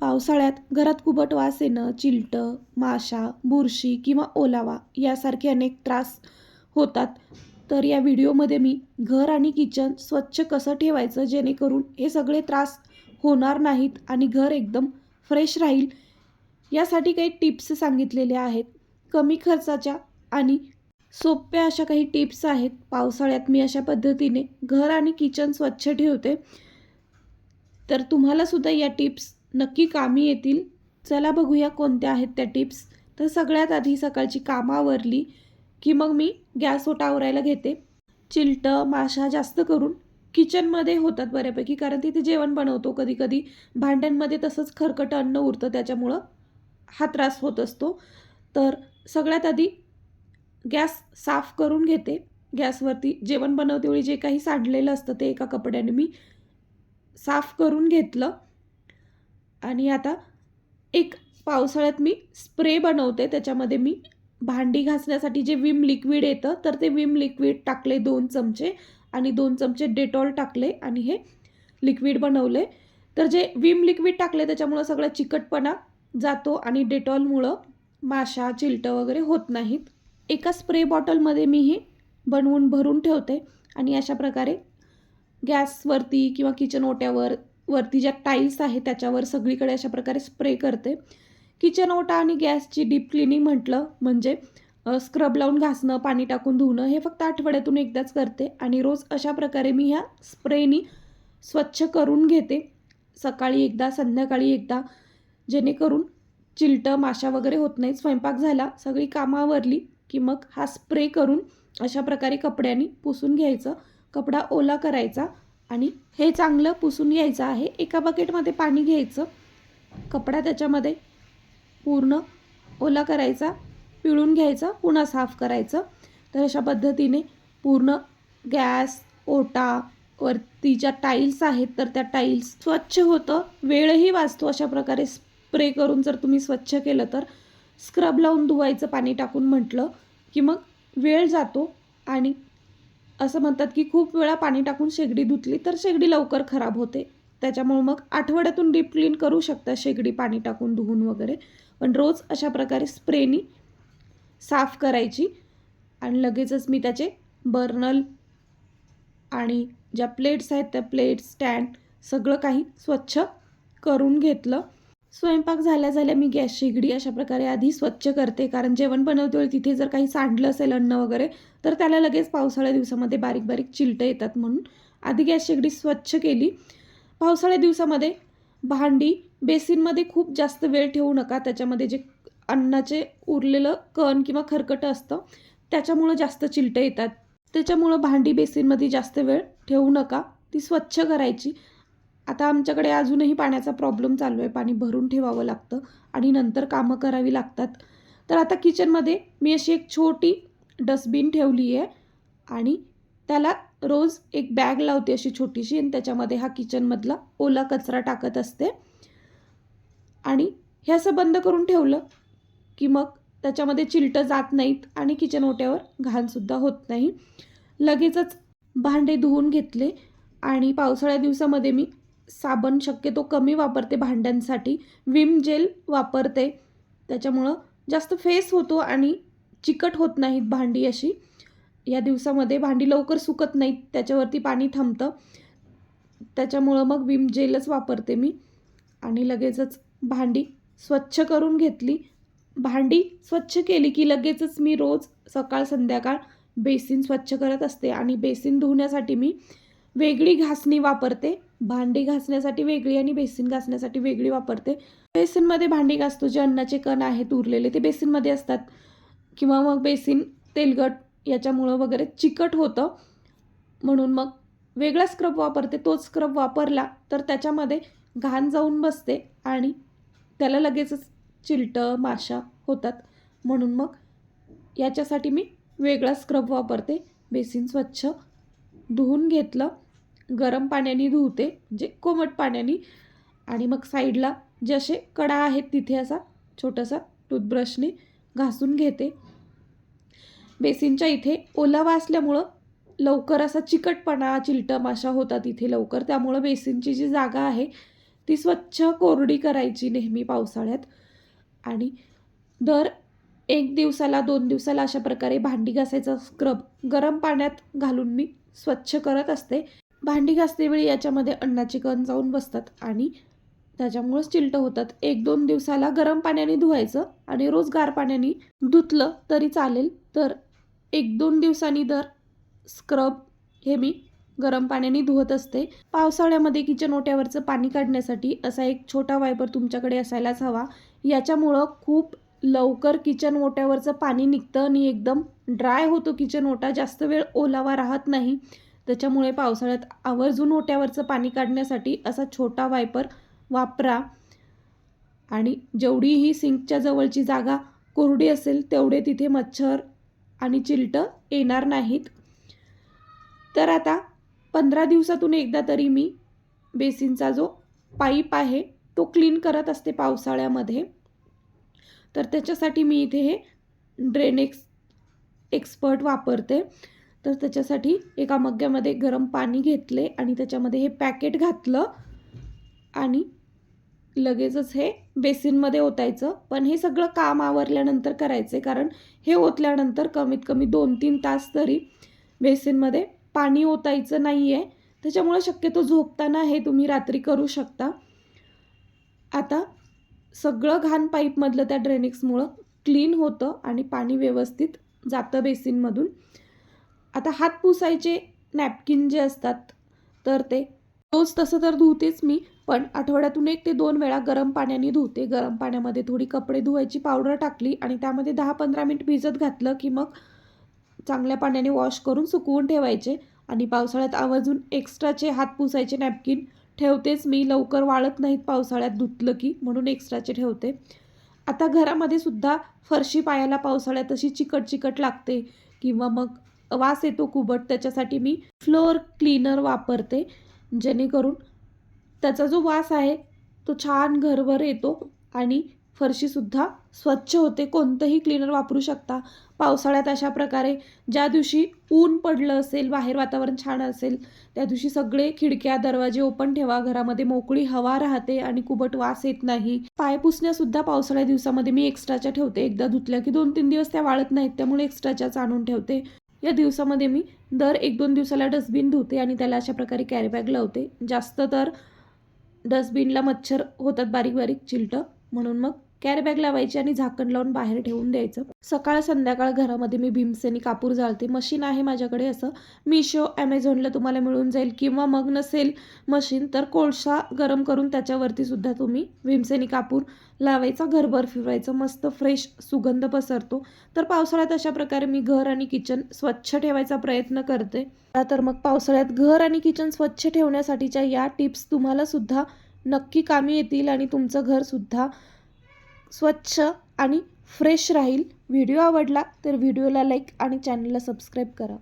पावसाळ्यात घरात कुबट वास येणं, चिलटं, माशा, बुरशी किंवा ओलावा यासारखे अनेक त्रास होतात. तर या व्हिडिओमध्ये मी घर आणि किचन स्वच्छ कसं ठेवायचं जेणेकरून हे सगळे त्रास होणार नाहीत आणि घर एकदम फ्रेश राहील, यासाठी काही टिप्स सांगितलेल्या आहेत. कमी खर्चाच्या आणि सोप्या अशा काही टिप्स आहेत. पावसाळ्यात मी अशा पद्धतीने घर आणि किचन स्वच्छ ठेवते. तर तुम्हाला सुद्धा या टिप्स नक्की कामी येतील. चला बघूया कोणत्या आहेत त्या टिप्स. तर सगळ्यात आधी सकाळची कामं आवरली की मग मी गॅस ओटा आवरायला घेते. चिलटं, माशा जास्त करून किचनमध्ये होतात बऱ्यापैकी, कारण तिथे जेवण बनवतो. कधी कधी भांड्यांमध्ये तसंच खरकटं अन्न उरतं, त्याच्यामुळं हा त्रास होत असतो. तर सगळ्यात आधी गॅस साफ करून घेते. गॅसवरती जेवण बनवतेवेळी जे काही सांडलेलं असतं ते एका कपड्याने मी साफ करून घेतलं. आणि आता एक पावसाळ्यात मी स्प्रे बनवते. त्याच्यामध्ये मी भांडी घासण्यासाठी जे विम लिक्विड येतं, तर ते विम लिक्विड टाकले 2 चमचे आणि 2 चमचे डेटॉल टाकले आणि हे लिक्विड बनवले. तर जे विम लिक्विड टाकले त्याच्यामुळं सगळा चिकटपणा जातो आणि डेटॉलमुळं माशा, चिलटं वगैरे होत नाहीत. एका स्प्रे बॉटलमध्ये मी हे बनवून भरून ठेवते आणि अशा प्रकारे गॅसवरती किंवा किचन ओट्यावर वरती ज्या टाईल्स आहेत त्याच्यावर सगळीकडे अशा प्रकारे स्प्रे करते. किचन ओटा आणि गॅसची डीप क्लिनिंग म्हटलं म्हणजे स्क्रब लावून घासणं, पाणी टाकून धुणं हे फक्त आठवड्यातून एकदाच करते आणि रोज अशा प्रकारे मी ह्या स्प्रेनी स्वच्छ करून घेते. सकाळी एकदा, संध्याकाळी एकदा, जेणेकरून चिलटं, माशा वगैरे होत नाहीत. स्वयंपाक झाला, सगळी कामं आवरली की मग हा स्प्रे करून अशा प्रकारे कपड्यांनी पुसून घ्यायचं. कपडा ओला करायचा आणि हे चांगलं पुसून घ्यायचं आहे. एका बकेटमध्ये पाणी घ्यायचं, कपडा त्याच्यामध्ये पूर्ण ओला करायचा, पिळून घ्यायचा, पुन्हा साफ करायचं. तर अशा पद्धतीने पूर्ण गॅस, ओटा, वरती ज्या टाईल्स आहेत तर त्या टाईल्स स्वच्छ होतं, वेळही वाचतो. अशा प्रकारे स्प्रे करून जर तुम्ही स्वच्छ केलं तर स्क्रब लावून धुवायचं पाणी टाकून म्हटलं की मग वेळ जातो. आणि असं म्हणतात की खूप वेळा पाणी टाकून शेगडी धुतली तर शेगडी लवकर खराब होते. त्याच्यामुळे मग आठवड्यातून डीप क्लीन करू शकता शेगडी पाणी टाकून धुवून वगैरे. पण रोज अशा प्रकारे स्प्रेनी साफ करायची आणि लगेचच मी त्याचे बर्नल आणि ज्या प्लेट्स आहेत त्या प्लेट, स्टँड सगळं काही स्वच्छ करून घेतलं. स्वयंपाक झाल्या झाल्या मी गॅस शेगडी अशा प्रकारे आधी स्वच्छ करते, कारण जेवण बनवते वेळी तिथे जर काही सांडलं असेल अन्न वगैरे तर त्याला लगेच पावसाळ्या दिवसामध्ये बारीक बारीक चिलटं येतात. म्हणून आधी गॅस शेगडी स्वच्छ केली. पावसाळ्या दिवसामध्ये भांडी बेसिनमध्ये खूप जास्त वेळ ठेवू नका. त्याच्यामध्ये जे अन्नाचे उरलेलं कण किंवा खरकटं असतं त्याच्यामुळं जास्त चिलटं येतात. त्याच्यामुळं भांडी बेसिनमध्ये जास्त वेळ ठेवू नका, ती स्वच्छ करायची. आता आमच्याकडे अजूनही पाण्याचा प्रॉब्लेम चालू आहे. पाणी भरून ठेवावं लागतं आणि नंतर कामं करावी लागतात. तर आता किचनमध्ये मी अशी एक छोटी डस्टबिन ठेवली आहे आणि त्याला रोज एक बॅग लावते अशी छोटीशी आणि त्याच्यामध्ये हा किचनमधला ओला कचरा टाकत असते. आणि हे असं बंद करून ठेवलं की मग त्याच्यामध्ये चिलटं जात नाहीत आणि किचन ओट्यावर घाणसुद्धा होत नाही. लगेचच भांडे धुवून घेतले आणि पावसाळ्या दिवसामध्ये मी साबण शक्यतो कमी वापरते भांड्यांसाठी. विम जेल वापरते, त्याच्यामुळं जास्त फेस होतो आणि चिकट होत नाहीत भांडी अशी. या दिवसामध्ये भांडी लवकर सुकत नाहीत, त्याच्यावरती पाणी थांबतं. त्याच्यामुळं मग विम जेलच वापरते मी आणि लगेचच भांडी स्वच्छ करून घेतली. भांडी स्वच्छ केली की लगेचच मी रोज सकाळ संध्याकाळ बेसिन स्वच्छ करत असते आणि बेसिन धुण्यासाठी मी वेगळी घासणी वापरते. भांडी घासण्यासाठी वेगळी आणि बेसिन घासण्यासाठी वेगळी वापरते. बेसिनमध्ये भांडी घासतो, जे अन्नाचे कण आहेत उरलेले ते बेसिनमध्ये असतात किंवा मग बेसिन तेलकट याच्यामुळं वगैरे चिकट होतं, म्हणून मग वेगळा स्क्रब वापरते. तोच स्क्रब वापरला तर त्याच्यामध्ये घाण जाऊन बसते आणि त्याला लगेचच चिलटं, माशा होतात. म्हणून मग याच्यासाठी मी वेगळा स्क्रब वापरते. बेसिन स्वच्छ धुवून घेतलं, गरम पाण्याने धुवते म्हणजे कोमट पाण्याने. आणि मग साईडला जे असे कडा आहेत तिथे असा छोटासा टूथब्रशने घासून घेते. बेसिनच्या इथे ओलावा असल्यामुळं लवकर असा चिकटपणा, चिलटं, माशा होतात इथे लवकर. त्यामुळं बेसिनची जी जागा आहे ती स्वच्छ कोरडी करायची नेहमी पावसाळ्यात. आणि दर 1 दिवसाला 2 दिवसाला अशा प्रकारे भांडी घासायचा स्क्रब गरम पाण्यात घालून मी स्वच्छ करत असते. भांडी घासतेवेळी याच्यामध्ये अन्नाचे कण जाऊन बसतात आणि त्याच्यामुळेच चिलटं होतात. 1-2 दिवसाला गरम पाण्याने धुवायचं आणि रोज गार पाण्याने धुतलं तरी चालेल. तर 1-2 दिवसांनी दर स्क्रब हे मी गरम पाण्याने धुवत असते. पावसाळ्यामध्ये किचन ओट्यावरचं पाणी काढण्यासाठी असा एक छोटा वायपर तुमच्याकडे असायलाच हवा. याच्यामुळं खूप लवकर किचन ओट्यावरचं पाणी निघतं आणि एकदम ड्राय होतो किचन ओटा, जास्त वेळ ओलावा राहत नाही. त्याच्यामुळे पावसाळ्यात आवर्जून ओट्यावरचं पाणी काढण्यासाठी असा छोटा वायपर वापरा. आणि जेवढी ही सिंकच्या जवळची जागा कोरडी असेल तेवढे तिथे मच्छर आणि चिलटं येणार नाहीत. तर आता 15 दिवसातून एकदा तरी मी बेसिनचा जो पाईप आहे तो क्लीन करत असते पावसाळ्यामध्ये. तर त्याच्यासाठी मी इथे हे ड्रेनेक्स एक्सपर्ट वापरते. तर त्याच्यासाठी एका मग्ग्यामध्ये गरम पाणी घेतले आणि त्याच्यामध्ये हे पॅकेट घातलं आणि लगेचच हे बेसिनमध्ये ओतायचं. पण हे सगळं काम आवरल्यानंतर करायचे, कारण हे ओतल्यानंतर कमीत कमी 2-3 तास तरी बेसिनमध्ये पाणी ओतायचं नाही आहे. त्याच्यामुळे शक्यतो झोपताना हे तुम्ही रात्री करू शकता. आता सगळं घाण पाईपमधलं त्या ड्रेनेक्समुळं क्लीन होतं आणि पाणी व्यवस्थित जातं बेसिनमधून. आता हात पुसायचे नॅपकिन जे असतात तर ते रोज तसं तर धुतेच मी, पण आठवड्यातून 1 ते 2 वेळा गरम पाण्याने धुते. गरम पाण्यामध्ये थोडी कपडे धुवायची पावडर टाकली आणि त्यामध्ये 10-15 मिनिट भिजत घातलं की मग चांगल्या पाण्याने वॉश करून सुकवून ठेवायचे. आणि पावसाळ्यात आवर्जून एक्स्ट्राचे हात पुसायचे नॅपकिन ठेवतेच मी. लवकर वाळत नाहीत पावसाळ्यात धुतलं की, म्हणून एक्स्ट्राचे ठेवते. आता घरामध्ये सुद्धा फरशी पायाला पावसाळ्यात अशी चिकट लागते किंवा मग वास येतो कुबट. त्याच्यासाठी मी फ्लोअर क्लीनर वापरते, जेणेकरून त्याचा जो वास आहे तो छान घरभर येतो आणि फरशीसुद्धा स्वच्छ होते. कोणतंही क्लीनर वापरू शकता. पावसाळ्यात अशा प्रकारे ज्या दिवशी ऊन पडलं असेल, बाहेर वातावरण छान असेल, त्या दिवशी सगळे खिडक्या दरवाजे ओपन ठेवा. घरामध्ये मोकळी हवा राहते आणि कुबट वास येत नाही. पाय पुसण्यासुद्धा पावसाळ्या दिवसामध्ये मी एक्स्ट्राच्या ठेवते. एकदा धुतल्या की 2-3 दिवस त्या वाळत नाहीत, त्यामुळे एक्स्ट्राच्याच आणून ठेवते. या दिवसामध्ये मी दर 1-2 दिवसाला डस्टबिन धुते आणि त्याला अशा प्रकारे कॅरीबॅग लावते. जास्त तर डस्टबिनला मच्छर होतात बारीक चिलटं, म्हणून मग कॅरीबॅग लावायची आणि झाकण लावून बाहेर ठेवून द्यायचं. सकाळ संध्याकाळ घरामध्ये मी भीमसेनी कापूर जाळते. मशीन आहे माझ्याकडे. असं मिशो ॲमेझॉनला तुम्हाला मिळून जाईल, किंवा मग नसेल मशीन तर कोळसा गरम करून त्याच्यावरती सुद्धा तुम्ही भीमसेनी कापूर लावायचा, घरभर फिरवायचं, मस्त फ्रेश सुगंध पसरतो. तर पावसाळ्यात अशा प्रकारे मी घर आणि किचन स्वच्छ ठेवायचा प्रयत्न करते. तर मग पावसाळ्यात घर आणि किचन स्वच्छ ठेवण्यासाठीच्या या टिप्स तुम्हाला सुद्धा नक्की कामी येतील आणि तुमचं घरसुद्धा स्वच्छ आणि फ्रेश राहील. व्हिडिओ आवडला तर व्हिडिओला लाईक आणि चॅनलला सबस्क्राईब करा.